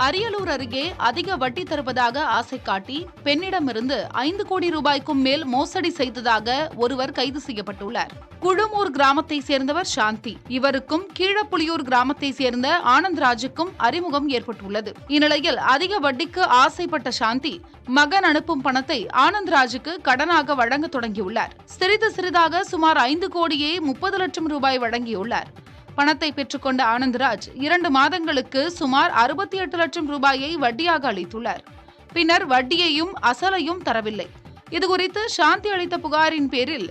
அரியலூர் அருகே அதிக வட்டி தருவதாக ஆசை காட்டி பெண்ணிடமிருந்து 5 கோடி ரூபாய்க்கும் மேல் மோசடி செய்ததாக ஒருவர் கைது செய்யப்பட்டுள்ளார். குழுமூர் கிராமத்தை சேர்ந்தவர் சாந்தி. இவருக்கும் கீழப்புலியூர் கிராமத்தை சேர்ந்த ஆனந்த்ராஜுக்கும் அறிமுகம் ஏற்பட்டுள்ளது. இந்நிலையில் அதிக வட்டிக்கு ஆசைப்பட்ட சாந்தி மகன் அனுப்பும் பணத்தை ஆனந்த்ராஜுக்கு கடனாக வழங்க தொடங்கியுள்ளார். சிறிது சிறிதாக சுமார் 5 கோடியே 30 லட்சம் ரூபாய் வழங்கியுள்ளார். பணத்தை பெற்றுக்கொண்ட ஆனந்த்ராஜ் 2 மாதங்களுக்கு சுமார் 68 லட்சம் ரூபாயை வட்டியாக அளித்துள்ளார். பின்னர் வட்டியையும் அசலையும் தரவில்லை. இதுகுறித்து சாந்தி அளித்த புகாரின் பேரில்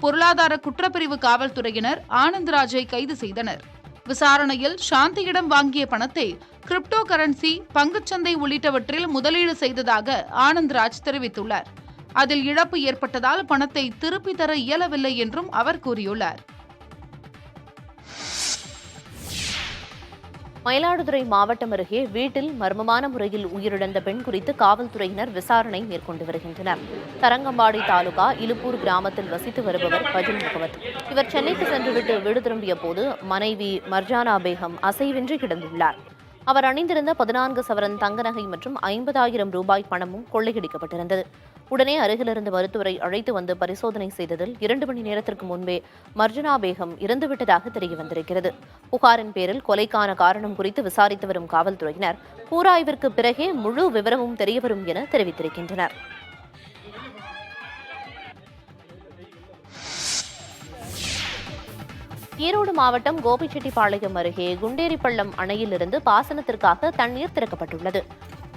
பொருளாதார குற்றப்பிரிவு காவல்துறையினர் ஆனந்த்ராஜை கைது செய்தனர். விசாரணையில் சாந்தியிடம் வாங்கிய பணத்தை கிரிப்டோ கரன்சி, பங்குச்சந்தை உள்ளிட்டவற்றில் முதலீடு செய்ததாக ஆனந்த்ராஜ் தெரிவித்துள்ளார். அதில் இழப்பு ஏற்பட்டதால் பணத்தை திருப்பி தர இயலவில்லை என்றும் அவர் கூறியுள்ளார். மயிலாடுதுறை மாவட்டம் அருகே வீட்டில் மர்மமான முறையில் உயிரிழந்த பெண் குறித்து காவல்துறையினர் விசாரணை மேற்கொண்டு வருகின்றனர். தரங்கம்பாடி தாலுகா இலுப்பூர் கிராமத்தில் வசித்து வருபவர் பஜுல் முகமது. இவர் சென்னைக்கு சென்றுவிட்டு வீடு திரும்பிய போது மனைவி மர்ஜானா பேகம் அசைவின்றி கிடந்துள்ளார். அவர் அணிந்திருந்த 14 சவரன் தங்க நகை மற்றும் 50,000 ரூபாய் பணமும் கொள்ளையடிக்கப்பட்டிருந்தது. உடனே அருகிலிருந்து மருத்துவரை அழைத்து வந்து பரிசோதனை செய்ததில் 2 மணி நேரத்திற்கு முன்பே மர்ஜனா பேகம் இறந்துவிட்டதாக தெரிய வந்திருக்கிறது. புகாரின் பேரில் கொலைக்கான காரணம் குறித்து விசாரித்து வரும் காவல்துறையினர் கூராய்விற்கு பிறகே முழு விவரமும் தெரியவரும் என தெரிவித்திருக்கின்றனர். ஈரோடு மாவட்டம் கோபிச்செட்டிப்பாளையம் அருகே குண்டேரிப்பள்ளம் அணையிலிருந்து பாசனத்திற்காக தண்ணீர் திறக்கப்பட்டுள்ளது.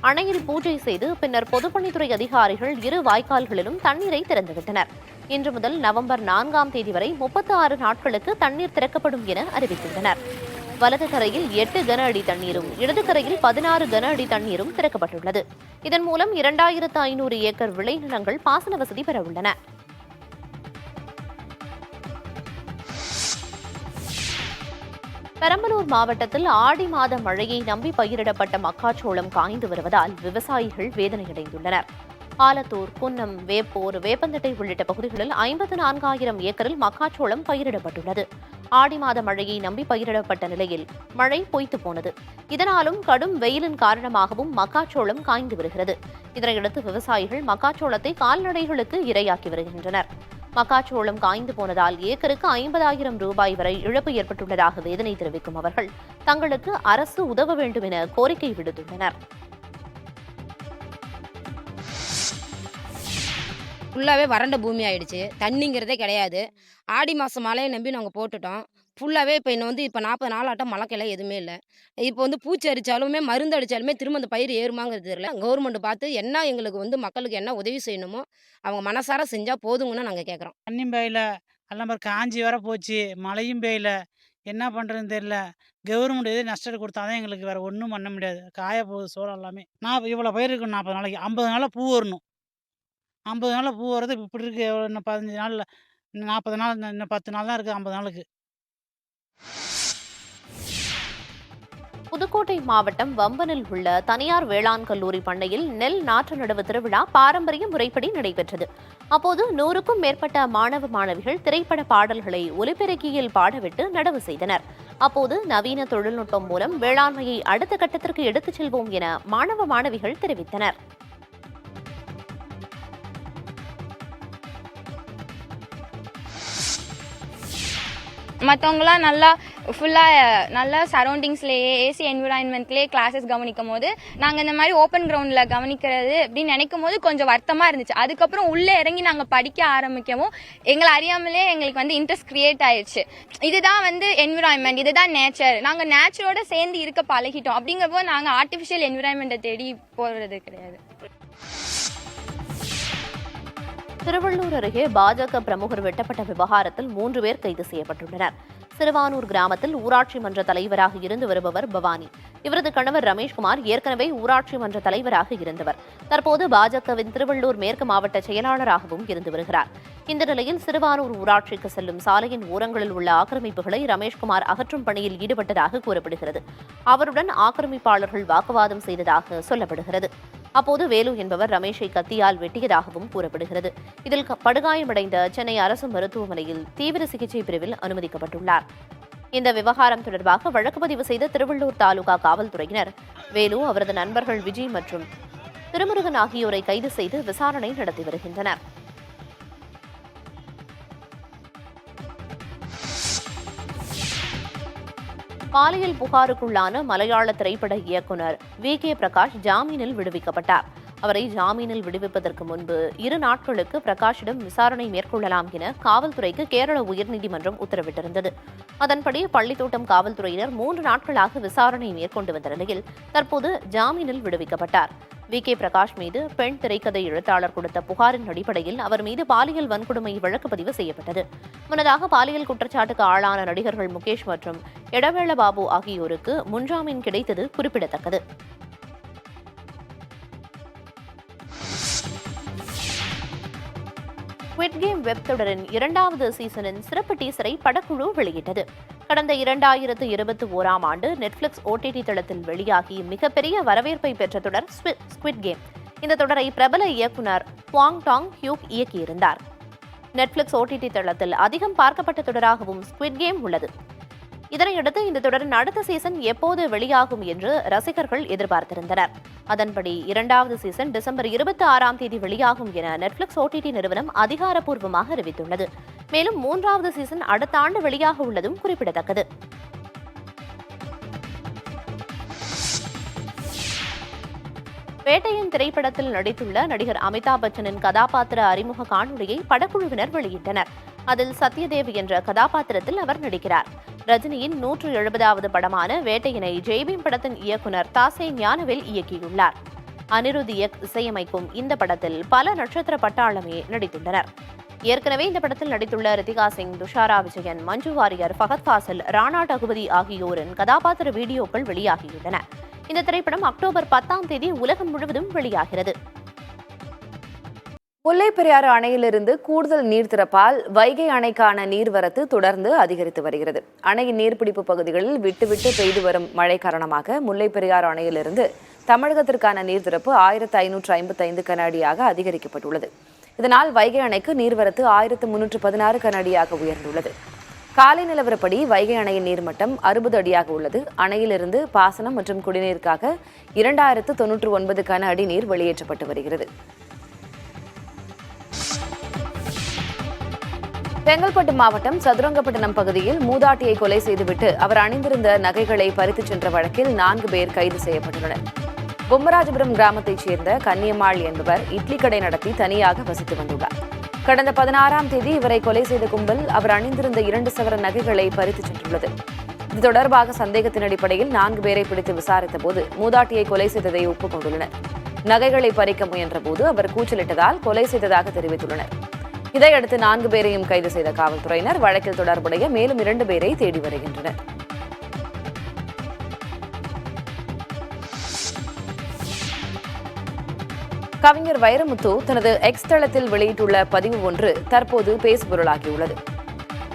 அணையில் பூஜை செய்து பின்னர் பொதுப்பணித்துறை அதிகாரிகள் 2 வாய்க்கால்களிலும் தண்ணீரை திறந்துவிட்டனர். இன்று முதல் நவம்பர் 4ஆம் தேதி வரை 36 நாட்களுக்கு தண்ணீர் திறக்கப்படும் என அறிவித்துள்ளனர். வலது கரையில் 8 கன அடி தண்ணீரும் இடது கரையில் 16 கன அடி தண்ணீரும் திறக்கப்பட்டுள்ளது. இதன் மூலம் 2500 ஏக்கர் விளைநிலங்கள் பாசன வசதி பெற உள்ளன. பெரம்பலூர் மாவட்டத்தில் ஆடி மாத மழையை நம்பி பயிரிடப்பட்ட மக்காச்சோளம் காய்ந்து வருவதால் விவசாயிகள் வேதனையடைந்துள்ளனர். ஆலத்தூர், குன்னம், வேப்பூர், வேப்பந்தட்டை உள்ளிட்ட பகுதிகளில் 54,000 ஏக்கரில் மக்காச்சோளம் பயிரிடப்பட்டுள்ளது. ஆடி மாத மழையை நம்பி பயிரிடப்பட்ட நிலையில் மழை பொய்த்து போனது. இதனாலும் கடும் வெயிலின் காரணமாகவும் மக்காச்சோளம் காய்ந்து வருகிறது. இதனையடுத்து விவசாயிகள் மக்காச்சோளத்தை கால்நடைகளுக்கு இரையாக்கி வருகின்றனர். மக்காச்சோளம் காய்ந்து போனதால் ஏக்கருக்கு 50,000 ரூபாய் வரை இழப்பு ஏற்பட்டுள்ளதாக வேதனை தெரிவிக்கும் அவர்கள் தங்களுக்கு அரசு உதவ வேண்டும் என கோரிக்கை விடுத்துள்ளனர். ஃபுல்லாகவே வறண்ட பூமி ஆயிடுச்சு. தண்ணிங்கிறதே கிடையாது. ஆடி மாதம் மழையை நம்பி நாங்கள் போட்டுட்டோம். ஃபுல்லாகவே இப்போ இப்போ 40 நாளாட்டம் மழைக்கெல்லாம் எதுவுமே இல்லை. இப்போ பூச்சி அடித்தாலுமே மருந்து அடித்தாலுமே திரும்ப அந்த பயிர் ஏறுமாங்கிறது தெரியல. கவர்மெண்ட் பார்த்து என்ன எங்களுக்கு மக்களுக்கு என்ன உதவி செய்யணுமோ அவங்க மனசார செஞ்சால் போதுங்கன்னு நாங்கள் கேட்குறோம். தண்ணியும் பெய்யல, எல்லாம் காஞ்சி வர போச்சு, மழையும் பெய்யல, என்ன பண்ணுறதுன்னு தெரியல. கவர்மெண்ட் எது நஷ்டம் கொடுத்தாதான் எங்களுக்கு வேறு ஒன்றும் பண்ண முடியாது. காய போகுது சோளம் எல்லாமே. இவ்வளோ பயிர் இருக்கும் 40 நாளைக்கு. 50 நாளில் பூ வரணும். 50 நாளில் பூ வரது இப்படி இருக்குது. இன்னும் 15 நாளில், 40 நாள், இன்னும் 10 நாள் தான் இருக்குது 50 நாளுக்கு. புதுக்கோட்டை மாவட்டம் வம்பனில் உள்ள தனியார் வேளாண் கல்லூரி பண்ணையில் நெல் நாற்று நடவு திருவிழா பாரம்பரிய முறைப்படி நடைபெற்றது. அப்போது 100க்கும் மேற்பட்ட மாணவ மாணவிகள் திரைப்பட பாடல்களை ஒலிபெருக்கியில் பாடவிட்டு நடவு செய்தனர். அப்போது நவீன தொழில்நுட்பம் மூலம் வேளாண்மையை அடுத்த கட்டத்திற்கு எடுத்துச் செல்வோம் என மாணவ மாணவிகள் தெரிவித்தனர். மற்றவங்களாம் நல்லா ஃபுல்லாக நல்லா சரௌண்டிங்ஸ்லேயே ஏசி என்விரான்மெண்ட்லேயே கிளாஸஸ் கவனிக்கும் போது நாங்கள் இந்த மாதிரி ஓப்பன் கிரவுண்டில் கவனிக்கிறது அப்படின்னு நினைக்கும் போது கொஞ்சம் வருத்தமாக இருந்துச்சு. அதுக்கப்புறம் உள்ளே இறங்கி நாங்கள் படிக்க ஆரம்பிக்கவும் எங்களை அறியாமலே எங்களுக்கு இன்ட்ரெஸ்ட் கிரியேட் ஆயிடுச்சு. இதுதான் என்விரான்மெண்ட், இதுதான் நேச்சர், நாங்கள் நேச்சரோட சேர்ந்து இருக்க பழகிட்டோம். அப்படிங்கிறப்போ நாங்கள் ஆர்டிஃபிஷியல் என்விரான்மெண்ட்டை தேடி போகிறது கிடையாது. திருவள்ளூர் அருகே பாஜக பிரமுகர் வெட்டப்பட்ட விவகாரத்தில் 3 பேர் கைது செய்யப்பட்டுள்ளனர். சிறுவானூர் கிராமத்தில் ஊராட்சி மன்ற தலைவராக இருந்து வருபவர் பவானி. இவரது கணவர் ரமேஷ்குமார் ஏற்கனவே ஊராட்சி மன்ற தலைவராக இருந்தவர். தற்போது பாஜகவின் திருவள்ளூர் மேற்கு மாவட்ட செயலாளராகவும் இருந்து வருகிறார். இந்த நிலையில் சிறுவானூர் ஊராட்சிக்கு செல்லும் சாலையின் ஓரங்களில் உள்ள ஆக்கிரமிப்புகளை ரமேஷ்குமார் அகற்றும் பணியில் ஈடுபட்டதாக கூறப்படுகிறது. அவருடன் ஆக்கிரமிப்பாளர்கள் வாக்குவாதம் செய்ததாக சொல்லப்படுகிறது. அப்போது வேலு என்பவர் ரமேஷை கத்தியால் வெட்டியதாகவும் கூறப்படுகிறது. இதில் படுகாயமடைந்த சென்னை அரசு மருத்துவமனையில் தீவிர சிகிச்சை பிரிவில் அனுமதிக்கப்பட்டுள்ளார். இந்த விவகாரம் தொடர்பாக வழக்கு பதிவு செய்த திருவள்ளூர் தாலுகா காவல்துறையினர் வேலு, அவரது நண்பர்கள் விஜய் மற்றும் திருமுருகன் ஆகியோரை கைது செய்து விசாரணை நடத்தி வருகின்றனர். பாலியல் புகாருக்குள்ளான மலையாள திரைப்பட இயக்குனர் VK பிரகாஷ் ஜாமீனில் விடுவிக்கப்பட்டார். அவரை ஜாமீனில் விடுவிப்பதற்கு முன்பு 2 நாட்களுக்கு பிரகாஷிடம் விசாரணை மேற்கொள்ளலாம் என காவல்துறைக்கு கேரள உயர்நீதிமன்றம் உத்தரவிட்டிருந்தது. அதன்படி பள்ளித்தோட்டம் காவல்துறையினர் 3 நாட்களாக விசாரணை மேற்கொண்டு வந்த நிலையில் தற்போது ஜாமீனில் விடுவிக்கப்பட்டார். VK பிரகாஷ் மீது பெண் திரைக்கதை எழுத்தாளர் கொடுத்த புகாரின் அடிப்படையில் அவர் மீது பாலியல் வன்கொடுமை வழக்கு பதிவு செய்யப்பட்டது. முன்னதாக பாலியல் குற்றச்சாட்டுக்கு ஆளான நடிகர்கள் முகேஷ் மற்றும் எடவேள பாபு ஆகியோருக்கு முன்ஜாமீன் கிடைத்தது குறிப்பிடத்தக்கது. ஸ்குவிட் கேம் வெப் தொடரின் 2வது சீசனின் சிறப்பு டீசரை படக்குழு வெளியிட்டது. கடந்த 2021ஆம் ஆண்டு நெட்ஃபிளிக்ஸ் OTT தளத்தில் வெளியாகி மிகப்பெரிய வரவேற்பை பெற்ற தொடர் ஸ்குவிட் கேம். இந்த தொடரை பிரபல இயக்குனர் குவாங் டாங் ஹியூக் இயக்கியிருந்தார். நெட்ஃபிளிக்ஸ் OTT தளத்தில் அதிகம் பார்க்கப்பட்ட தொடராகவும் ஸ்குவிட் கேம் உள்ளது. இதனையடுத்து இந்த தொடரின் அடுத்த சீசன் எப்போது வெளியாகும் என்று ரசிகர்கள் எதிர்பார்த்திருந்தனர். அதன்படி 2வது சீசன் டிசம்பர் 26ஆம் தேதி வெளியாகும் என நெட்ஃபிளிக்ஸ் OTT நிறுவனம் அதிகாரப்பூர்வமாக அறிவித்துள்ளது. மேலும் 3வது சீசன் அடுத்த ஆண்டு வெளியாக உள்ளதும் குறிப்பிடத்தக்கது. வேட்டையன் திரைப்படத்தில் நடித்துள்ள நடிகர் அமிதாப் பச்சனின் கதாபாத்திர அறிமுக காணொலியை படக்குழுவினர் வெளியிட்டனர். அதில் சத்யதேவ் என்ற கதாபாத்திரத்தில் அவர் நடிக்கிறார். ரஜினியின் 170வது படமான வேட்டையனை ஜெய்பீம் படத்தின் இயக்குனர் தாசே ஞானவேல் இயக்கியுள்ளார். அனிருத் இசையமைக்கும் இந்த படத்தில் பல நட்சத்திர பட்டாளமே நடித்துள்ளனர். ஏற்கனவே இந்த படத்தில் நடித்துள்ள ரித்திகா சிங், துஷாரா விஜயன், மஞ்சு வாரியர், ஃபகத் ஃபாசில், ராணா டகுபதி ஆகியோரின் கதாபாத்திர வீடியோக்கள் வெளியாகியுள்ளன. இந்த திரைப்படம் அக்டோபர் 10ஆம் தேதி உலகம் முழுவதும் வெளியாகிறது. முல்லைப்பெரியாறு அணையிலிருந்து கூடுதல் நீர் திறப்பால் வைகை அணைக்கான நீர்வரத்து தொடர்ந்து அதிகரித்து வருகிறது. அணையின் நீர்பிடிப்பு பகுதிகளில் விட்டுவிட்டு பெய்து வரும் மழை காரணமாக முல்லைப்பெரியாறு அணையிலிருந்து தமிழகத்திற்கான நீர் திறப்பு 1555 கன அடியாக அதிகரிக்கப்பட்டுள்ளது. இதனால் வைகை அணைக்கு நீர்வரத்து 1316 கன அடியாக உயர்ந்துள்ளது. காலை நிலவரப்படி வைகை அணையின் நீர்மட்டம் 60 அடியாக உள்ளது. அணையிலிருந்து பாசனம் மற்றும் குடிநீருக்காக 2099 கன அடி நீர் வெளியேற்றப்பட்டு வருகிறது. செங்கல்பட்டு மாவட்டம் சதுரங்கப்பட்டினம் பகுதியில் மூதாட்டியை கொலை செய்துவிட்டு அவர் அணிந்திருந்த நகைகளை பறித்துச் சென்ற வழக்கில் 4 பேர் கைது செய்யப்பட்டுள்ளனர். பொம்மராஜபுரம் கிராமத்தைச் சேர்ந்த கன்னியம்மாள் என்பவர் இட்லி கடை நடத்தி தனியாக வசித்து வந்துள்ளார். கடந்த 16ஆம் தேதி இவரை கொலை செய்த கும்பல் அவர் அணிந்திருந்த 2 சவர நகைகளை பறித்துச் சென்றுள்ளது. இது தொடர்பாக சந்தேகத்தின் அடிப்படையில் 4 பேரை பிடித்து விசாரித்த போது மூதாட்டியை கொலை செய்ததை ஒப்புக்கொண்டுள்ளனர். நகைகளை பறிக்க முயன்ற போது அவர் கூச்சலிட்டதால் கொலை செய்ததாக தெரிவித்துள்ளனர். இதையடுத்து 4 பேரையும் கைது செய்த காவல்துறையினர் வழக்கில் தொடர்புடைய மேலும் 2 பேரை தேடி வருகின்றனர். கவிஞர் வைரமுத்து தனது எக்ஸ் தளத்தில் வெளியிட்டுள்ள பதிவு ஒன்று தற்போது பேசுபொருளாகியுள்ளது.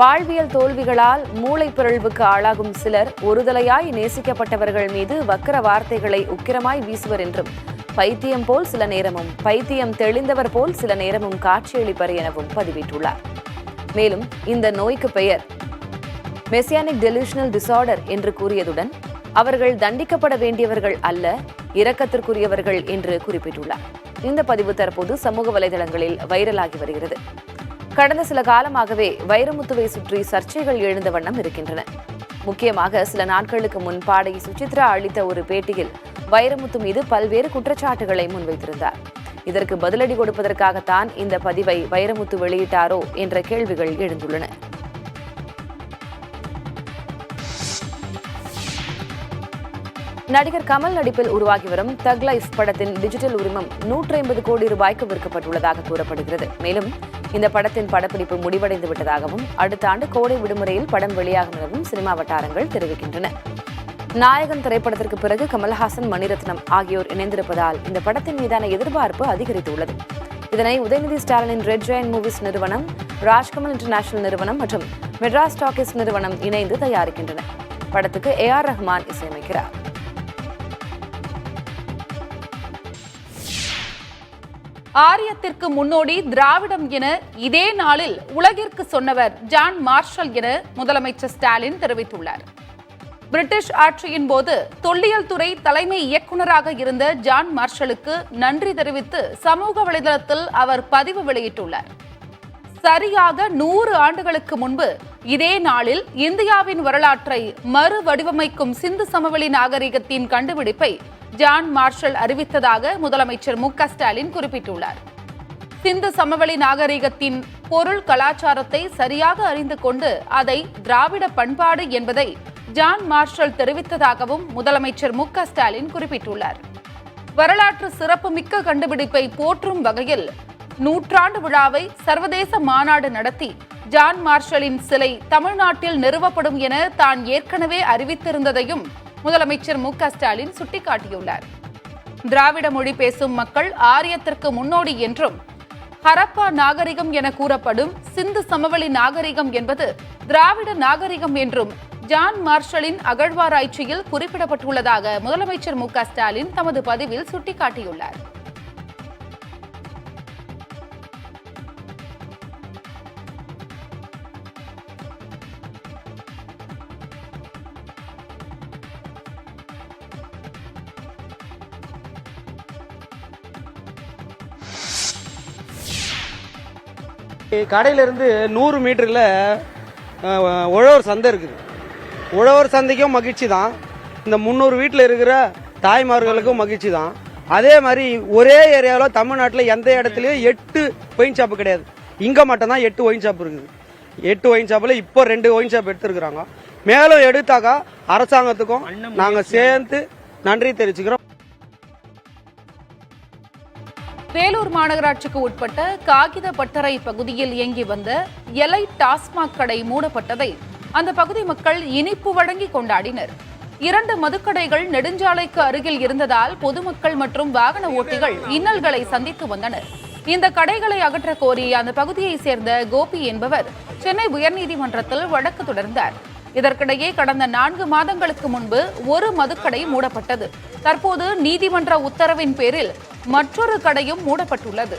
வாழ்வியல் தோல்விகளால் மூளை பிறழ்வுக்கு ஆளாகும் சிலர் ஒருதலையாய் நேசிக்கப்பட்டவர்கள் மீது வக்கர வார்த்தைகளை உக்கிரமாய் வீசுவர் என்றும், பைத்தியம் போல் சில நேரமும் பைத்தியம் தெளிந்தவர் போல் சில நேரமும் காட்சியளிப்பர் எனவும் பதிவிட்டுள்ளார். மேலும் இந்த நோய்க்கு பெயர் மெசியானிக் டெலூஷனல் டிசார்டர் என்று கூறியதுடன் அவர்கள் தண்டிக்கப்பட வேண்டியவர்கள் அல்ல, இரக்கத்திற்குரியவர்கள் என்று குறிப்பிட்டுள்ளார். இந்த பதிவு தற்போது சமூக வலைதளங்களில் வைரலாகி வருகிறது. கடந்த சில காலமாகவே வைரமுத்துவை சுற்றி சர்ச்சைகள் எழுந்த வண்ணம் இருக்கின்றன. முக்கியமாக சில நாட்களுக்கு முன் பாடகி சுசித்ரா அளித்த ஒரு பேட்டியில் வைரமுத்து மீது பல்வேறு குற்றச்சாட்டுகளை முன்வைத்திருந்தார். இதற்கு பதிலடி கொடுப்பதற்காகத்தான் இந்த பதிவை வைரமுத்து வெளியிட்டாரோ என்ற கேள்விகள் எழுந்துள்ளன. நடிகர் கமல் நடிப்பில் உருவாகி வரும் தக் லைஃப் படத்தின் டிஜிட்டல் உரிமம் 150 கோடி ரூபாய்க்கு விற்கப்பட்டுள்ளதாக கூறப்படுகிறது. மேலும் இந்த படத்தின் படப்பிடிப்பு முடிவடைந்து விட்டதாகவும் அடுத்த ஆண்டு கோடை விடுமுறையில் படம் வெளியாகும் எனவும் சினிமா வட்டாரங்கள் தெரிவிக்கின்றன. நாயகன் திரைப்படத்திற்கு பிறகு கமல்ஹாசன், மணிரத்னம் ஆகியோர் இணைந்திருப்பதால் இந்த படத்தின் மீதான எதிர்பார்ப்பு அதிகரித்துள்ளது. இதனை உதயநிதி ஸ்டாலினின் ரெட் ஜெயண்ட் மூவிஸ் நிறுவனம், ராஜ்கமல் இன்டர்நேஷனல் நிறுவனம் மற்றும் மெட்ராஸ் டாக்கீஸ் நிறுவனம் இணைந்து தயாரிக்கின்றன. படத்துக்கு AR ரஹ்மான் இசையமைக்கிறார். ஆரியத்திற்கு முன்னோடி திராவிடம் என இதே நாளில் உலகிற்கு சொன்னவர் ஜான் மார்ஷல் என முதலமைச்சர் ஸ்டாலின் தெரிவித்துள்ளார். பிரிட்டிஷ் ஆட்சியின் போது தொல்லியல் துறை தலைமை இயக்குநராக இருந்த ஜான் மார்ஷலுக்கு நன்றி தெரிவித்து சமூக வலைதளத்தில் அவர் பதிவு வெளியிட்டுள்ளார். சரியாக 100 ஆண்டுகளுக்கு முன்பு இதே நாளில் இந்தியாவின் வரலாற்றை மறு வடிவமைக்கும் சிந்து சமவெளி நாகரிகத்தின் கண்டுபிடிப்பை ஜான் மார்ஷல் அறிவித்ததாக முதலமைச்சர் மு.க. ஸ்டாலின் குறிப்பிட்டுள்ளார். சிந்து சமவெளி நாகரிகத்தின் பொருள் கலாச்சாரத்தை சரியாக அறிந்து கொண்டு அதை திராவிட பண்பாடு என்பதை ஜான் மார்ஷல் தெரிவித்ததாகவும் முதலமைச்சர் மு.க. ஸ்டாலின் குறிப்பிட்டுள்ளார். வரலாற்று சிறப்புமிக்க கண்டுபிடிப்பை போற்றும் வகையில் 100ஆண்டு விழாவை சர்வதேச மாநாடு நடத்தி ஜான் மார்ஷலின் சிலை தமிழ்நாட்டில் நிறுவப்படும் என தான் ஏற்கனவே அறிவித்திருந்ததையும் முதலமைச்சர் மு.க. ஸ்டாலின் சுட்டிக்காட்டியுள்ளார். திராவிட மொழி பேசும் மக்கள் ஆரியத்திற்கு முன்னோடி என்றும் ஹரப்பா நாகரிகம் என கூறப்படும் சிந்து சமவெளி நாகரிகம் என்பது திராவிட நாகரிகம் என்றும் ஜான் மார்ஷலின் அகழ்வாராய்ச்சியில் குறிப்பிடப்பட்டுள்ளதாக முதலமைச்சர் மு.க. ஸ்டாலின் தமது பதிவில் சுட்டிக்காட்டியுள்ளார். கடையிலேருந்து 100 மீட்டரில் உழவர் சந்தை இருக்குது. உழவர் சந்தைக்கும் மகிழ்ச்சி தான், இந்த 300 வீட்டில் இருக்கிற தாய்மார்களுக்கும் மகிழ்ச்சி தான். அதே மாதிரி ஒரே ஏரியாவில் தமிழ்நாட்டில் எந்த இடத்துலையும் 8 ஒயின் ஷாப்பு கிடையாது. இங்கே மட்டும்தான் 8 ஒயின் ஷாப் இருக்குது. 8 ஒயின் ஷாப்பில் இப்போ 2 ஒயின் ஷாப் எடுத்துருக்குறாங்க. மேலும் எடுத்தாக்கா அரசாங்கத்துக்கும் நாங்கள் சேர்ந்து நன்றி தெரிவிச்சுக்கிறோம். வேலூர் மாநகராட்சிக்கு உட்பட்ட காகித பட்டறை பகுதியில் இயங்கி வந்த எலை டாஸ்மாக் கடை மூடப்பட்டதை அந்த பகுதி மக்கள் இனிப்பு வழங்கி கொண்டாடினர். 2 மதுக்கடைகள் நெடுஞ்சாலைக்கு அருகில் இருந்ததால் பொதுமக்கள் மற்றும் வாகன ஓட்டிகள் இன்னல்களை சந்தித்து வந்தனர். இந்த கடைகளை அகற்ற கோரி அந்த பகுதியைச் சேர்ந்த கோபி என்பவர் சென்னை உயர்நீதிமன்றத்தில் வழக்கு தொடர்ந்தார். இதற்கிடையே கடந்த 4 மாதங்களுக்கு முன்பு ஒரு மதுக்கடை மூடப்பட்டது. தற்போது நீதிமன்ற உத்தரவின் பேரில் மற்றொரு கடையும் மூடப்பட்டுள்ளது.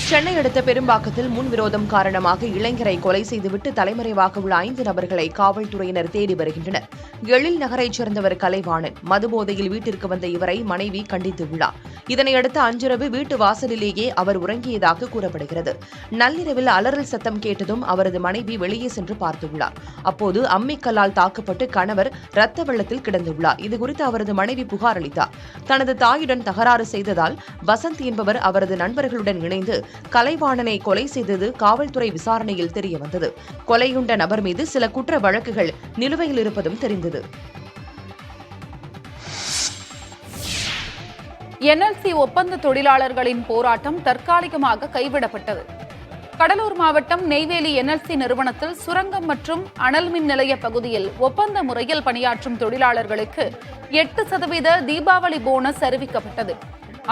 சென்னை அடுத்த பெரும்பாக்கத்தில் முன்விரோதம் காரணமாக இளைஞரை கொலை செய்துவிட்டு தலைமறைவாக உள்ள 5 நபர்களை காவல்துறையினர் தேடி வருகின்றனர். எழில் நகரைச் சேர்ந்தவர் கலைவாணன். மதுபோதையில் வீட்டிற்கு வந்த இவரை மனைவி கண்டித்துள்ளார். இதனையடுத்து அன்றிரவு வீட்டு வாசலிலேயே அவர் உறங்கியதாக கூறப்படுகிறது. நள்ளிரவில் அலறல் சத்தம் கேட்டதும் அவரது மனைவி வெளியே சென்று பார்த்துள்ளார். அப்போது அம்மிக்கல்லால் தாக்கப்பட்டு கணவர் ரத்த வெள்ளத்தில் கிடந்துள்ளார். இதுகுறித்து அவரது மனைவி புகார் அளித்தார். தனது தாயுடன் தகராறு செய்ததால் வசந்த் என்பவர் அவரது நண்பர்களுடன் இணைந்து கலைவாணனை கொலை செய்தது காவல்துறை விசாரணையில் தெரியவந்தது. கொலையுண்ட நபர் மீது சில குற்ற வழக்குகள் நிலுவையில் இருப்பதும் தெரிந்தது. என்எல்சி ஒப்பந்த தொழிலாளர்களின் போராட்டம் தற்காலிகமாக கைவிடப்பட்டது. கடலூர் மாவட்டம் நெய்வேலி என்எல்சி நிறுவனத்தில் சுரங்கம் மற்றும் அனல் மின் நிலைய பகுதியில் ஒப்பந்த முறையில் பணியாற்றும் தொழிலாளர்களுக்கு 8% தீபாவளி போனஸ் அறிவிக்கப்பட்டது.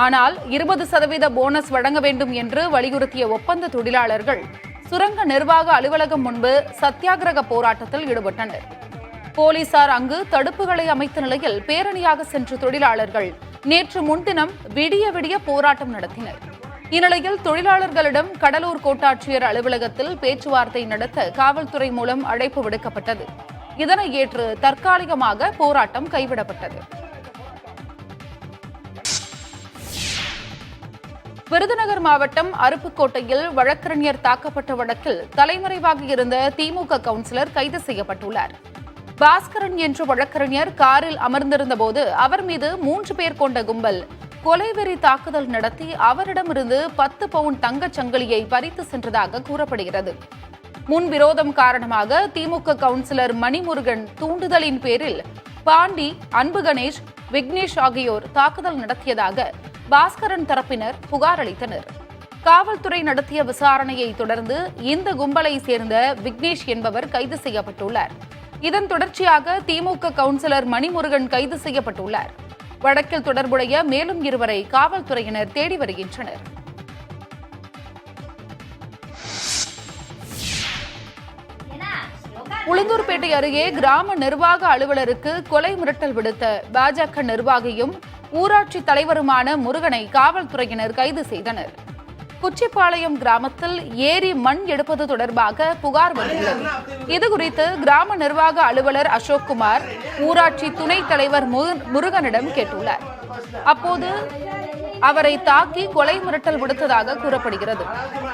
ஆனால் 20% போனஸ் வழங்க வேண்டும் என்று வலியுறுத்திய ஒப்பந்த தொழிலாளர்கள் சுரங்க நிர்வாக அலுவலகம் முன்பு சத்தியாகிரக போராட்டத்தில் ஈடுபட்டனர். போலீசார் அங்கு தடுப்புகளை அமைத்த நிலையில் பேரணியாக சென்ற தொழிலாளர்கள் நேற்று முன்தினம் விடிய போராட்டம் நடத்தினர். இந்நிலையில் தொழிலாளர்களிடம் கடலூர் கோட்டாட்சியர் அலுவலகத்தில் பேச்சுவார்த்தை நடத்த காவல்துறை மூலம் அழைப்பு விடுக்கப்பட்டது. இதனை ஏற்று தற்காலிகமாக போராட்டம் கைவிடப்பட்டது. விருதுநகர் மாவட்டம் அருப்புக்கோட்டையில் வழக்கறிஞர் தாக்கப்பட்ட வழக்கில் தலைமறைவாக இருந்த திமுக கவுன்சிலர் கைது செய்யப்பட்டுள்ளார். பாஸ்கரன் என்ற வழக்கறிஞர் காரில் அமர்ந்திருந்தபோது அவர் மீது 3 பேர் கொண்ட கும்பல் கொலைவெறி தாக்குதல் நடத்தி அவரிடமிருந்து 10 பவுண்ட் தங்கச் சங்கிலியை பறித்து சென்றதாக கூறப்படுகிறது. முன்விரோதம் காரணமாக திமுக கவுன்சிலர் மணிமுருகன் தூண்டுதலின் பேரில் பாண்டி, அன்பு கணேஷ், விக்னேஷ் ஆகியோர் தாக்குதல் நடத்தியதாக பாஸ்கரன் தரப்பினர் புகார் அளித்தனர். காவல்துறை நடத்திய விசாரணையை தொடர்ந்து இந்த கும்பலை சேர்ந்த விக்னேஷ் என்பவர் கைது செய்யப்பட்டுள்ளார். இதன் தொடர்ச்சியாக திமுக கவுன்சிலர் மணிமுருகன் கைது செய்யப்பட்டுள்ளார். வழக்கில் தொடர்புடைய மேலும் 2 காவல்துறையினர் தேடி வருகின்றனர். என்ன உளுந்தூர்பேட்டை அருகே கிராம நிர்வாக அலுவலருக்கு கொலை மிரட்டல் விடுத்த பாஜக நிர்வாகியும் ஊராட்சி தலைவருமான முருகனை காவல்துறையினர் கைது செய்தனர். குச்சிப்பாளையம் கிராமத்தில் ஏரி மண் எடுப்பது தொடர்பாக புகார் வந்துள்ளது. இதுகுறித்து கிராம நிர்வாக அலுவலர் அசோக்குமார் ஊராட்சி துணைத் தலைவர் முருகனிடம் கேட்டுள்ளார். அப்போது அவரை தாக்கி கொலை மிரட்டல் விடுத்ததாக கூறப்படுகிறது.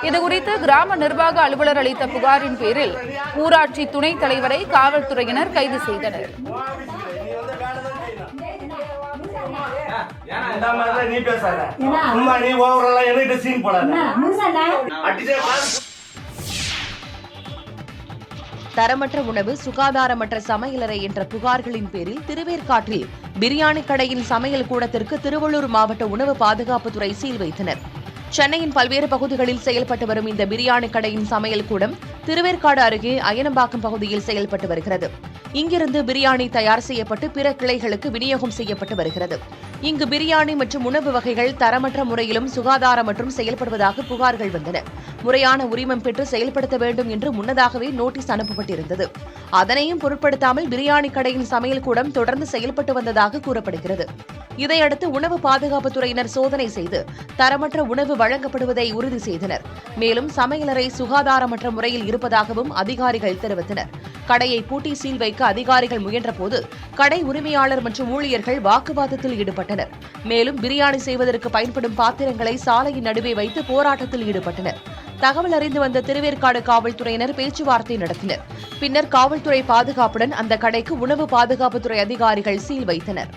இதுகுறித்து கிராம நிர்வாக அலுவலர் அளித்த புகாரின் பேரில் ஊராட்சி துணைத் தலைவரை காவல்துறையினர் கைது செய்தனர். தரமற்ற உணவு, சுகாதாரமற்ற சமையலறை என்ற புகார்களின் பேரில் திருவேற்காட்டில் பிரியாணி கடையின் சமையல் கூடத்திற்கு திருவள்ளூர் மாவட்ட உணவு பாதுகாப்புத்துறை சீல் வைத்தனர். சென்னையின் பல்வேறு பகுதிகளில் செயல்பட்டு வரும் இந்த பிரியாணி கடையின் சமையல் கூடம் திருவேற்காடு அருகே அயனம்பாக்கம் பகுதியில் செயல்பட்டு வருகிறது. இங்கிருந்து பிரியாணி தயார் செய்யப்பட்டு பிற கிளைகளுக்கு விநியோகம் செய்யப்பட்டு வருகிறது. இங்கு பிரியாணி மற்றும் உணவு வகைகள் தரமற்ற முறையிலும் சுகாதாரமற்றும் செயல்படுவதாக புகார்கள் வந்தன. முறையான உரிமம் பெற்று செயல்படுத்த வேண்டும் என்று முன்னதாகவே நோட்டீஸ் அனுப்பப்பட்டிருந்தது. அதனையும் பொருட்படுத்தாமல் பிரியாணி கடையின் சமையல் கூடம் தொடர்ந்து செயல்பட்டு வந்ததாக கூறப்படுகிறது. இதையடுத்து உணவு பாதுகாப்புத்துறையினர் சோதனை செய்து தரமற்ற உணவு வழங்கப்படுவதை உறுதி செய்தனர். மேலும் சமையலறை சுகாதாரமற்ற முறையில் இருப்பதாகவும் அதிகாரிகள் தெரிவித்தனர். கடையை பூட்டி சீல் வைக்க அதிகாரிகள் முயன்றபோது கடை உரிமையாளர் மற்றும் ஊழியர்கள் வாக்குவாதத்தில் ஈடுபட்டனர். மேலும் பிரியாணி செய்வதற்கு பயன்படும் பாத்திரங்களை சாலையின் நடுவே வைத்து போராட்டத்தில் ஈடுபட்டனர். தகவல் அறிந்து வந்த திருவேற்காடு காவல்துறையினர் பேச்சுவார்த்தை நடத்தினர். பின்னர் காவல்துறை பாதுகாப்புடன் அந்த கடைக்கு உணவு பாதுகாப்புத்துறை அதிகாரிகள் சீல் வைத்தனர்.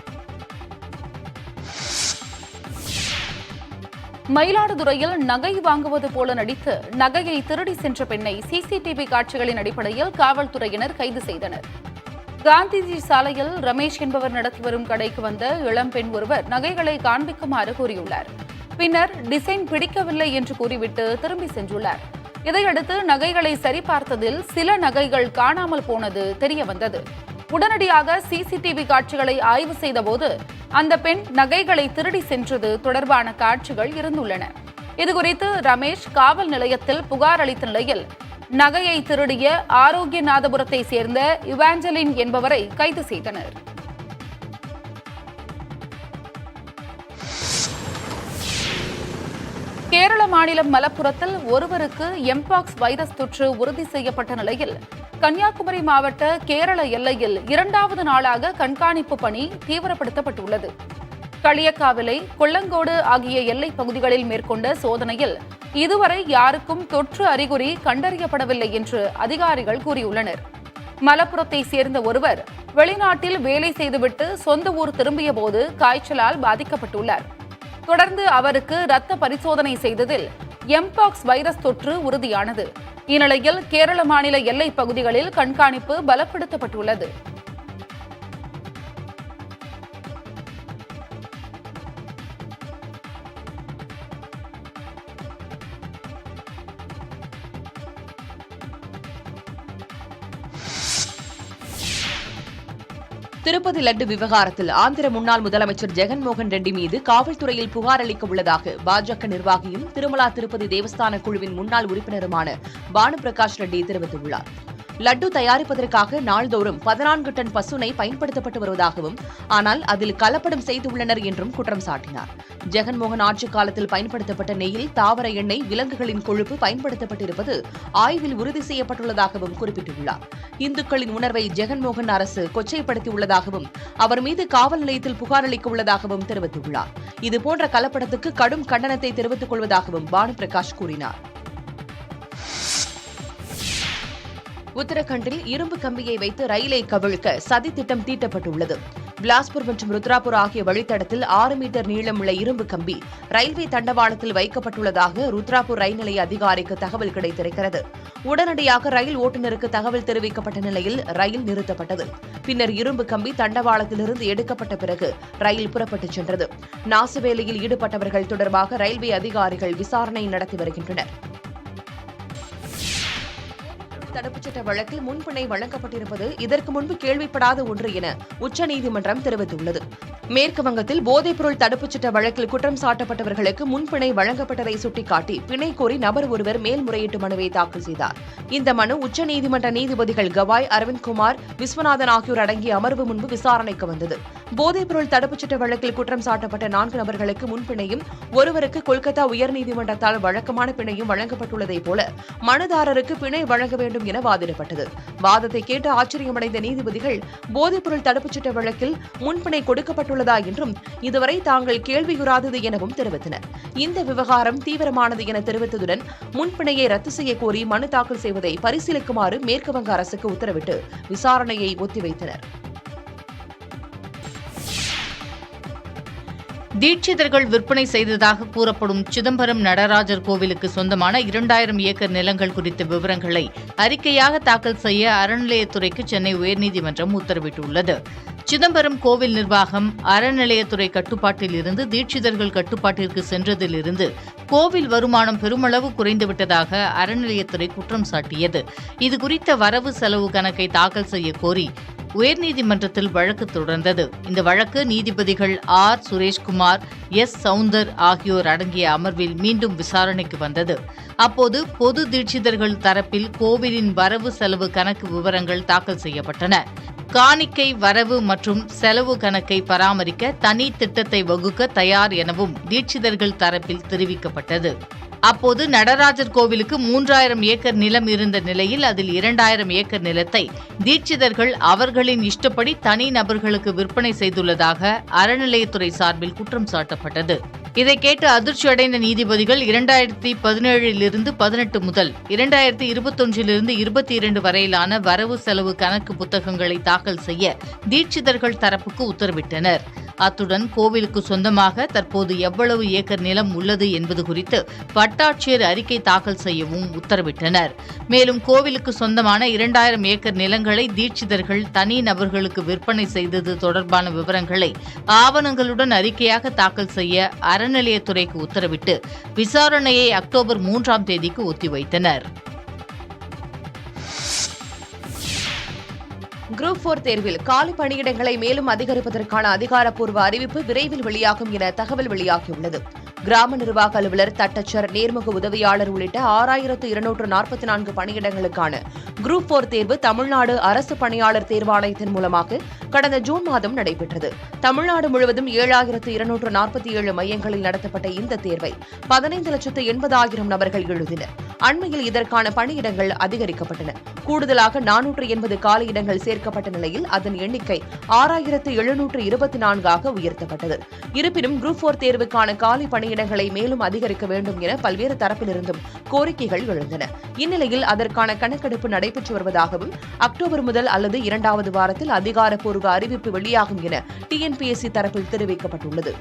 மயிலாடுதுறையில் நகை வாங்குவது போல நடித்து நகையை திருடி சென்ற பெண்ணை சிசிடிவி காட்சிகளின் அடிப்படையில் காவல்துறையினர் கைது செய்தனர். காந்திஜி சாலையில் ரமேஷ் என்பவர் நடத்தி வரும் கடைக்கு வந்த இளம்பெண் ஒருவர் நகைகளை காண்பிக்குமாறு கூறியுள்ளார். பின்னர் டிசைன் பிடிக்கவில்லை என்று கூறிவிட்டு திரும்பி சென்றுள்ளார். இதையடுத்து நகைகளை சரிபார்த்ததில் சில நகைகள் காணாமல் போனது தெரியவந்தது. உடனடியாக சிசிடிவி காட்சிகளை ஆய்வு செய்தபோது அந்த பெண் நகைகளை திருடி சென்றது தொடர்பான காட்சிகள் இருந்துள்ளன. இதுகுறித்து ரமேஷ் காவல் நிலையத்தில் புகார் அளித்த நிலையில் நகையை திருடிய ஆரோக்கியநாதபுரத்தை சேர்ந்த இவாஞ்சலின் என்பவரை கைது செய்தனர். கேரள மாநிலம் மலப்புரத்தில் ஒருவருக்கு எம்பாக்ஸ் வைரஸ் தொற்று உறுதி செய்யப்பட்ட நிலையில் கன்னியாகுமரி மாவட்ட கேரள எல்லையில் 2வது நாளாக கண்காணிப்பு பணி தீவிரப்படுத்தப்பட்டுள்ளது. களியக்காவிளை, கொல்லங்கோடு ஆகிய எல்லைப் பகுதிகளில் மேற்கொண்ட சோதனையில் இதுவரை யாருக்கும் தொற்று அறிகுறி கண்டறியப்படவில்லை என்று அதிகாரிகள் கூறியுள்ளனர். மலப்புரத்தை சேர்ந்த ஒருவர் வெளிநாட்டில் வேலை செய்துவிட்டு சொந்த ஊர் திரும்பிய போது காய்ச்சலால் பாதிக்கப்பட்டுள்ளார். தொடர்ந்து அவருக்கு இரத்த பரிசோதனை செய்ததில் எம்பாக்ஸ் வைரஸ் தொற்று உறுதியானது. இந்நிலையில் கேரள மாநில எல்லைப் பகுதிகளில் கண்காணிப்பு பலப்படுத்தப்பட்டுள்ளது. திருப்பதி லட்டு விவகாரத்தில் ஆந்திர முன்னாள் முதலமைச்சர் ஜெகன்மோகன் ரெட்டி மீது காவல்துறையில் புகார் அளிக்க உள்ளதாக பாஜக நிர்வாகியும் திருமலா திருப்பதி தேவஸ்தான குழுவின் முன்னாள் உறுப்பினருமான பானுபிரகாஷ் ரெட்டி தெரிவித்துள்ளார். லட்டு தயாரிப்பதற்காக நாள்தோறும் 14 டன் பசுனை பயன்படுத்தப்பட்டு வருவதாகவும் ஆனால் அதில் கலப்படம் செய்துள்ளனர் என்றும் குற்றம் சாட்டினார். ஜெகன்மோகன் ஆட்சிக் காலத்தில் பயன்படுத்தப்பட்ட நெய்யில் தாவர எண்ணெய், விலங்குகளின் கொழுப்பு பயன்படுத்தப்பட்டிருப்பது ஆய்வில் உறுதி செய்யப்பட்டுள்ளதாகவும் குறிப்பிட்டுள்ளார். இந்துக்களின் உணர்வை ஜெகன்மோகன் அரசு கொச்சைப்படுத்தியுள்ளதாகவும் அவர் மீது காவல் நிலையத்தில் புகார் அளிக்க உள்ளதாகவும் தெரிவித்துள்ளார். இதுபோன்ற கலப்படத்துக்கு கடும் கண்டனத்தை தெரிவித்துக் கொள்வதாகவும் பானுபிரகாஷ் கூறினார். உத்தரகண்டில் இரும்பு கம்பியை வைத்து ரயிலை கவிழ்க்க சதி திட்டம் தீட்டப்பட்டுள்ளது. பிலாஸ்பூர் மற்றும் ருத்ராபூர் ஆகிய வழித்தடத்தில் 6 மீட்டர் நீளமுள்ள இரும்பு கம்பி ரயில்வே தண்டவாளத்தில் வைக்கப்பட்டுள்ளதாக ருத்ராபூர் ரயில் நிலைய அதிகாரிக்கு தகவல் கிடைத்திருக்கிறது. உடனடியாக ரயில் ஓட்டுநருக்கு தகவல் தெரிவிக்கப்பட்ட நிலையில் ரயில் நிறுத்தப்பட்டது. பின்னர் இரும்பு கம்பி தண்டவாளத்திலிருந்து எடுக்கப்பட்ட பிறகு ரயில் புறப்பட்டுச் சென்றது. நாசவேலையில் ஈடுபட்டவர்கள் தொடர்பாக ரயில்வே அதிகாரிகள் விசாரணை நடத்தி வருகின்றனர். போதைப்பொருள் தடுப்புச் சட்ட வழக்கில் முன்பிணை வழங்கப்பட்டிருப்பது இதற்கு முன்பு கேள்விப்படாத ஒன்று என உச்சநீதிமன்றம் தெரிவித்துள்ளது. மேற்கு வங்கத்தில் போதைப்பொருள் தடுப்புச் சட்ட வழக்கில் குற்றம் சாட்டப்பட்டவர்களுக்கு முன்பிணை வழங்கப்பட்டதை சுட்டிக்காட்டி பிணை கோரி நபர் ஒருவர் மேல்முறையீட்டு மனுவை தாக்கல் செய்தார். இந்த மனு உச்சநீதிமன்ற நீதிபதிகள் கவாய், அரவிந்த்குமார், விஸ்வநாதன் ஆகியோர் அடங்கிய அமர்வு முன்பு விசாரணைக்கு வந்தது. போதைப்பொருள் தடுப்புச் சட்ட வழக்கில் குற்றம் சாட்டப்பட்ட 4 நபர்களுக்கு முன்பிணையும், ஒருவருக்கு கொல்கத்தா உயர்நீதிமன்றத்தால் வழக்கமான பிணையும் வழங்கப்பட்டுள்ளதைப் போல மனுதாரருக்கு பிணை வழங்க வேண்டும் என வாதிடப்பட்டது. வாதத்தை கேட்டு ஆச்சரியமடைந்த நீதிபதிகள் போதைப்பொருள் தடுப்புச் சட்ட வழக்கில் முன்பிணை கொடுக்கப்பட்டுள்ளதா என்றும் இதுவரை தாங்கள் கேள்வியுறாதது எனவும் தெரிவித்தனர். இந்த விவகாரம் தீவிரமானது என தெரிவித்ததுடன் முன்பிணையை ரத்து செய்ய கோரி மனு தாக்கல் செய்வதை பரிசீலிக்குமாறு மேற்குவங்க அரசுக்கு உத்தரவிட்டு விசாரணையை ஒத்திவைத்தனர். தீட்சிதர்கள் விற்பனை செய்ததாக கூறப்படும் சிதம்பரம் நடராஜர் கோவிலுக்கு சொந்தமான 2000 ஏக்கர் நிலங்கள் குறித்த விவரங்களை அறிக்கையாக தாக்கல் செய்ய அறநிலையத்துறைக்கு சென்னை உயர்நீதிமன்றம் உத்தரவிட்டுள்ளது. சிதம்பரம் கோவில் நிர்வாகம் அறநிலையத்துறை கட்டுப்பாட்டில் இருந்து தீட்சிதர்கள் கட்டுப்பாட்டிற்கு சென்றதிலிருந்து கோவில் வருமானம் பெருமளவு குறைந்துவிட்டதாக அறநிலையத்துறை குற்றம் சாட்டியது. இதுகுறித்த வரவு செலவு கணக்கை தாக்கல் செய்ய கோரி உயர்நீதிமன்றத்தில் வழக்கு தொடர்ந்தது. இந்த வழக்கு நீதிபதிகள் ஆர். சுரேஷ்குமார், எஸ். சவுந்தர் ஆகியோர் அடங்கிய அமர்வில் மீண்டும் விசாரணைக்கு வந்தது. அப்போது பொது தீட்சிதர்கள் தரப்பில் கோவிலின் வரவு செலவு கணக்கு விவரங்கள் தாக்கல் செய்யப்பட்டன. காணிக்கை வரவு மற்றும் செலவு கணக்கை பராமரிக்க தனி திட்டத்தை வகுக்க தயார் எனவும் தீட்சிதர்கள் தரப்பில் தெரிவிக்கப்பட்டது. அப்போது நடராஜர் கோவிலுக்கு 3000 ஏக்கர் நிலம் இருந்த நிலையில் அதில் 2000 ஏக்கர் நிலத்தை தீட்சிதர்கள் அவர்களின் இஷ்டப்படி தனி நபர்களுக்கு விற்பனை செய்துள்ளதாக அறநிலையத்துறை சார்பில் குற்றம் சாட்டப்பட்டது. இதை கேட்டு அதிர்ச்சியடைந்த நீதிபதிகள் 2017 18 முதல் 2021 22 வரையிலான வரவு செலவு கணக்கு புத்தகங்களை தாக்கல் செய்ய தீட்சிதர்கள் தரப்புக்கு உத்தரவிட்டனர். அத்துடன் கோவிலுக்கு சொந்தமாக தற்போது எவ்வளவு ஏக்கர் நிலம் உள்ளது என்பது குறித்து வட்டாட்சியர் அறிக்கை தாக்கல் செய்யவும் உத்தரவிட்டனர். மேலும் கோவிலுக்கு சொந்தமான 2000 ஏக்கர் நிலங்களை தீட்சிதர்கள் தனி நபர்களுக்கு விற்பனை செய்தது தொடர்பான விவரங்களை ஆவணங்களுடன் அறிக்கையாக தாக்கல் செய்ய அறநிலையத்துறைக்கு உத்தரவிட்டு விசாரணையை அக்டோபர் 3ஆம் தேதிக்கு ஒத்திவைத்தனர். குரூப் 4 தேர்வில் காலி பணியிடங்களை மேலும் அதிகரிப்பதற்கான அதிகாரப்பூர்வ அறிவிப்பு விரைவில் வெளியாகும் என தகவல் வெளியாகியுள்ளது. கிராம நிர்வாக அலுவலர், தட்டச்சர், நேர்முக உதவியாளர் உள்ளிட்ட 6244 பணியிடங்களுக்கான குரூப் 4 தேர்வு தமிழ்நாடு அரசு பணியாளர் தேர்வாணையத்தின் மூலமாக கடந்த ஜூன் மாதம் நடைபெற்றது. தமிழ்நாடு முழுவதும் 7247 மையங்களில் நடத்தப்பட்ட இந்த தேர்வை 15,80,000 நபர்கள் எழுதினர். அண்மையில் இதற்கான பணியிடங்கள் அதிகரிக்கப்பட்டன. கூடுதலாக 480 காலியிடங்கள் சேர்க்கப்பட்ட நிலையில் அதன் எண்ணிக்கை 6724 உயர்த்தப்பட்டது. இருப்பினும் குரூப் 4 தேர்வுக்கான காலி பணியிடங்களை மேலும் அதிகரிக்க வேண்டும் என பல்வேறு தரப்பிலிருந்தும் கோரிக்கைகள் எழுந்தன. இந்நிலையில் அதற்கான கணக்கெடுப்பு நடைபெற்று வருவதாகவும் அக்டோபர் முதல் அல்லது 2வது வாரத்தில் அதிகாரப்பூர்வ அறிவிப்பு வெளியாகும் என டிஎன்பிஎஸ்சி தரப்பில் தெரிவிக்கப்பட்டுள்ளது.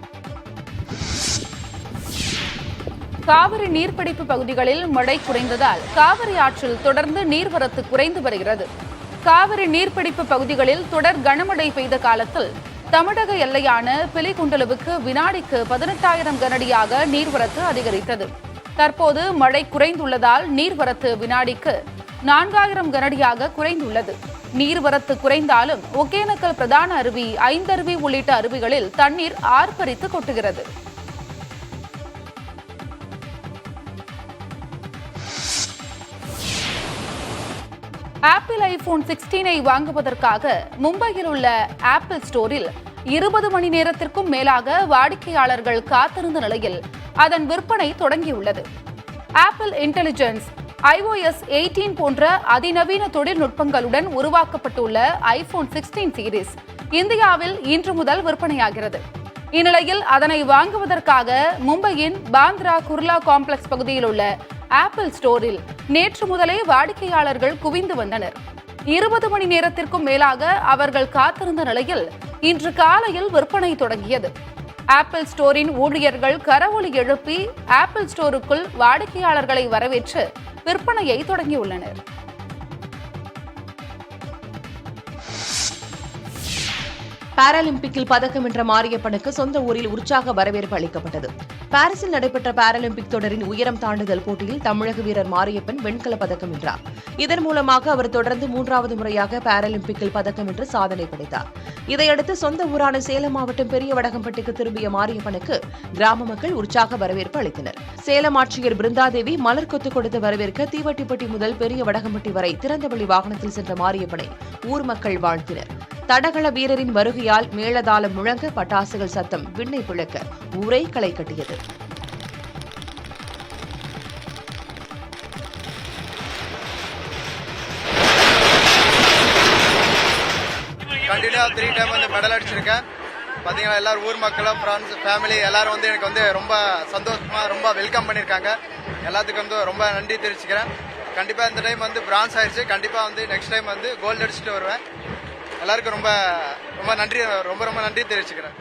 காவிரி நீர்பிடிப்பு பகுதிகளில் மழை குறைந்ததால் காவிரி ஆற்றில் தொடர்ந்து நீர்வரத்து குறைந்து வருகிறது. காவிரி நீர்பிடிப்பு பகுதிகளில் தொடர் கனமழை பெய்த காலத்தில் தமிழக எல்லையான பிலிகுண்டலுவுக்கு வினாடிக்கு 18,000 கனஅடியாக நீர்வரத்து அதிகரித்தது. தற்போது மழை குறைந்துள்ளதால் நீர்வரத்து வினாடிக்கு 4,000 கனஅடியாக குறைந்துள்ளது. நீர்வரத்து குறைந்தாலும் ஒகேனக்கல் பிரதான அருவி, ஐந்தருவி உள்ளிட்ட அருவிகளில் தண்ணீர் ஆர்ப்பரித்து கொட்டுகிறது. ஆப்பிள் ஐபோன் 16 வாங்குவதற்காக மும்பையில் உள்ள ஆப்பிள் ஸ்டோரில் 20 மணி நேரத்திற்கும் மேலாக வாடிக்கையாளர்கள் காத்திருந்த நிலையில் அதன் விற்பனை தொடங்கியுள்ளது. ஆப்பிள் இன்டெலிஜென்ஸ், iOS 18 போன்ற அதிநவீன தொழில்நுட்பங்களுடன் உருவாக்கப்பட்டுள்ள ஐபோன் 16 சீரிஸ் இந்தியாவில் இன்று முதல் விற்பனையாகிறது. இந்நிலையில் அதனை வாங்குவதற்காக மும்பையின் பாந்த்ரா குர்லா காம்ப்ளெக்ஸ் பகுதியில் உள்ள ஆப்பிள் ஸ்டோரில் நேற்று முதலே வாடிக்கையாளர்கள் குவிந்து வந்தனர். 20 மணி நேரத்திற்கும் மேலாக அவர்கள் காத்திருந்த நிலையில் இன்று காலையில் விற்பனை தொடங்கியது. ஆப்பிள் ஸ்டோரின் ஊழியர்கள் கரவொலி எழுப்பி ஆப்பிள் ஸ்டோருக்குள் வாடிக்கையாளர்களை வரவேற்று விற்பனையை தொடங்கியுள்ளனர். பாராலிம்பிக்கில் பதக்கம் வென்ற மாரியப்பனுக்கு சொந்த ஊரில் உற்சாக வரவேற்பு அளிக்கப்பட்டது. பாரிஸில் நடைபெற்ற பாராலிம்பிக் தொடரின் உயரம் தாண்டுதல் போட்டியில் தமிழக வீரர் மாரியப்பன் வெண்கலப் பதக்கம் வென்றார். இதன் மூலமாக அவர் தொடர்ந்து 3வது முறையாக பாராலிம்பிக்கில் பதக்கம் வென்று சாதனை படைத்தார். இதையடுத்து சொந்த ஊரான சேலம் மாவட்டம் பெரிய வடகம்பட்டிக்கு திரும்பிய மாரியப்பனுக்கு கிராம மக்கள் உற்சாக வரவேற்பு அளித்தனர். சேலம் ஆட்சியர் பிருந்தாதேவி மலர் கொத்து கொடுத்து வரவேற்க தீவட்டிப்பட்டி முதல் பெரிய வடகம்பட்டி வரை திறந்தவெளி வாகனத்தில் சென்ற மாரியப்பனை ஊர் மக்கள் வாழ்த்தினர். தடகள வீரரின் வருகையால் மேளதாளம் முழங்க பட்டாசுகள் சத்தம் விண்ணை பிளக்க ஊரை களை கட்டியது. கண்டினியூ 3 டைம் வந்து மெடல் அடிச்சிருக்கேன். பார்த்தீங்கன்னா எல்லாரும் ஊர் மக்களும் ஃப்ரெண்ட்ஸ் ஃபேமிலி எல்லாரும் வந்து எனக்கு வந்து ரொம்ப சந்தோஷமாக ரொம்ப வெல்கம் பண்ணியிருக்காங்க. எல்லாத்துக்கும் வந்து ரொம்ப நன்றி தெரிவிச்சுக்கிறேன். கண்டிப்பாக இந்த டைம் வந்து பிரான்ஸ் ஆயிடுச்சு. கண்டிப்பாக வந்து நெக்ஸ்ட் டைம் வந்து கோல்டு அடிச்சுட்டு வருவேன். எல்லாருக்கும் ரொம்ப ரொம்ப நன்றி தெரிவிச்சுக்கிறேன்.